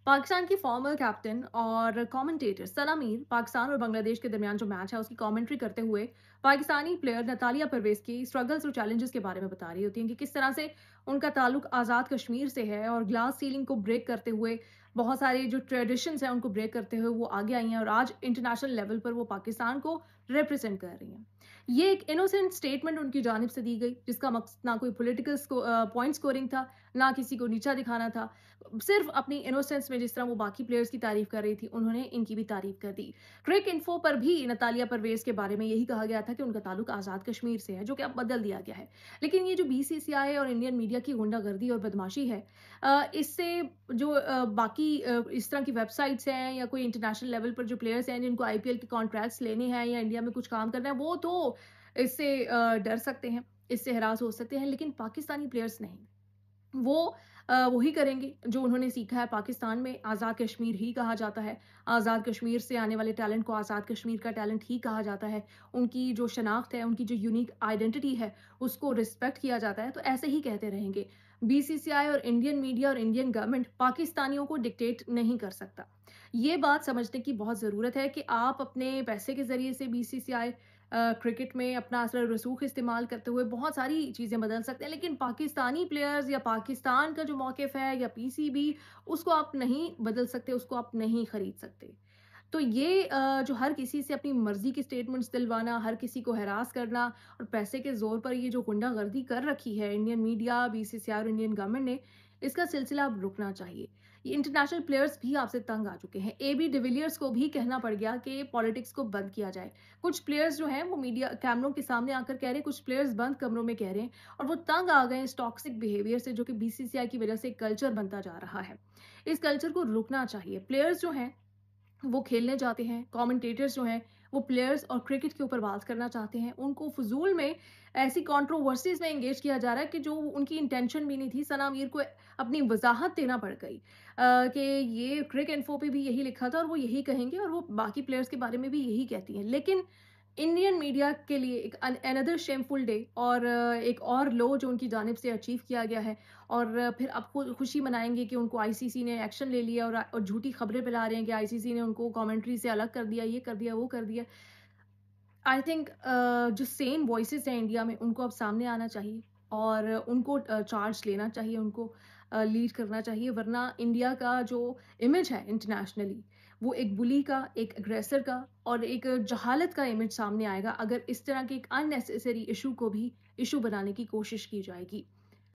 पाकिस्तान की former captain और commentator सना मीर पाकिस्तान और बांग्लादेश के दरमियान जो मैच है उसकी कमेंट्री करते हुए पाकिस्तानी प्लेयर नतालिया परवेज की स्ट्रगल्स और चैलेंजेस के बारे में बता रही होती हैं कि किस तरह से उनका ताल्लुक आज़ाद कश्मीर से है और ग्लास सीलिंग को ब्रेक करते हुए बहुत सारे जो ट्रेडिशंस हैं उनको ब्रेक करते हुए वो आगे आई हैं और आज इंटरनेशनल लेवल पर वो पाकिस्तान को रिप्रेजेंट कर रही हैं। ये एक इनोसेंट स्टेटमेंट उनकी जानिब से दी गई जिसका मकसद ना कोई पॉलिटिकल पॉइंट स्कोरिंग था, ना किसी को नीचा दिखाना था। सिर्फ अपनी इनोसेंस में जिस तरह वो बाकी प्लेयर्स की तारीफ कर रही थी, उन्होंने इनकी भी तारीफ कर दी। क्रिक इन्फो पर भी नतालिया परवेज के बारे में यही कहा गया था कि उनका ताल्लुक आज़ाद कश्मीर से है, जो कि अब बदल दिया गया है। लेकिन ये जो बीसीसीआई और इंडियन मीडिया की गुंडागर्दी और बदमाशी है, इससे जो बाकी इस तरह की वेबसाइट्स हैं या कोई इंटरनेशनल लेवल पर जो प्लेयर्स हैं जिनको आईपीएल के कॉन्ट्रैक्ट्स लेने हैं या इंडिया में कुछ काम करना है, वो तो इससे डर सकते हैं, इससे हरास हो सकते हैं, लेकिन पाकिस्तानी प्लेयर्स नहीं। वो वही करेंगे जो उन्होंने सीखा है पाकिस्तान में आज़ाद कश्मीर ही कहा जाता है। आज़ाद कश्मीर से आने वाले टैलेंट को आज़ाद कश्मीर का टैलेंट ही कहा जाता है। उनकी जो शनाख्त है, उनकी जो यूनिक आइडेंटिटी है, उसको रिस्पेक्ट किया जाता है, तो ऐसे ही कहते रहेंगे। बीसीसीआई और इंडियन मीडिया और इंडियन गवर्नमेंट पाकिस्तानियों को डिक्टेट नहीं कर सकता। ये बात समझने की बहुत ज़रूरत है कि आप अपने पैसे के ज़रिए से बीसीसीआई क्रिकेट में अपना असर रसूख इस्तेमाल करते हुए बहुत सारी चीज़ें बदल सकते हैं, लेकिन पाकिस्तानी प्लेयर्स या पाकिस्तान का जो मौक़िफ़ है या पीसीबी, उसको आप नहीं बदल सकते, उसको आप नहीं खरीद सकते। तो ये जो हर किसी से अपनी मर्ज़ी की स्टेटमेंट्स दिलवाना, हर किसी को हैरास करना और पैसे के ज़ोर पर ये जो गुंडागर्दी कर रखी है इंडियन मीडिया, बीसीसीआई और इंडियन गवर्नमेंट ने, इसका सिलसिला अब रुकना चाहिए। ये इंटरनेशनल प्लेयर्स भी आपसे तंग आ चुके हैं। एबी डिविलियर्स को भी कहना पड़ गया कि पॉलिटिक्स को बंद किया जाए। कुछ प्लेयर्स जो हैं वो मीडिया कैमरों के सामने आकर कह रहे हैं, कुछ प्लेयर्स बंद कमरों में कह रहे हैं और वो तंग आ गए इस टॉक्सिक बिहेवियर से जो कि बीसीसीआई की वजह से एक कल्चर बनता जा रहा है। इस कल्चर को रुकना चाहिए। प्लेयर्स जो हैं वो खेलने जाते हैं, कमेंटेटर्स जो हैं, वो प्लेयर्स और क्रिकेट के ऊपर बात करना चाहते हैं। उनको फ़ुज़ूल में ऐसी कंट्रोवर्सीज़ में एंगेज किया जा रहा है कि जो उनकी इंटेंशन भी नहीं थी। सना मीर को अपनी वज़ाहत देना पड़ गई कि ये क्रिक इन्फो पे भी यही लिखा था और वो यही कहेंगे और वो बाकी प्लेयर्स के बारे में भी यही कहती हैं। लेकिन इंडियन मीडिया के लिए एक अनदर शेमफुल डे और एक और लो जो उनकी जानिब से अचीव किया गया है और फिर अब खुशी मनाएंगे कि उनको आईसीसी ने एक्शन ले लिया और झूठी खबरें फैला रहे हैं कि आईसीसी ने उनको कमेंट्री से अलग कर दिया, ये कर दिया, वो कर दिया। आई थिंक जो सेम वॉइसेस हैं इंडिया में उनको अब सामने आना चाहिए और उनको चार्ज लेना चाहिए, उनको लीड करना चाहिए, वरना इंडिया का जो इमेज है इंटरनेशनली वो एक बुली का, एक अग्रेसर का और एक जहालत का इमेज सामने आएगा अगर इस तरह के एक अननेसेसरी इशू को भी इशू बनाने की कोशिश की जाएगी।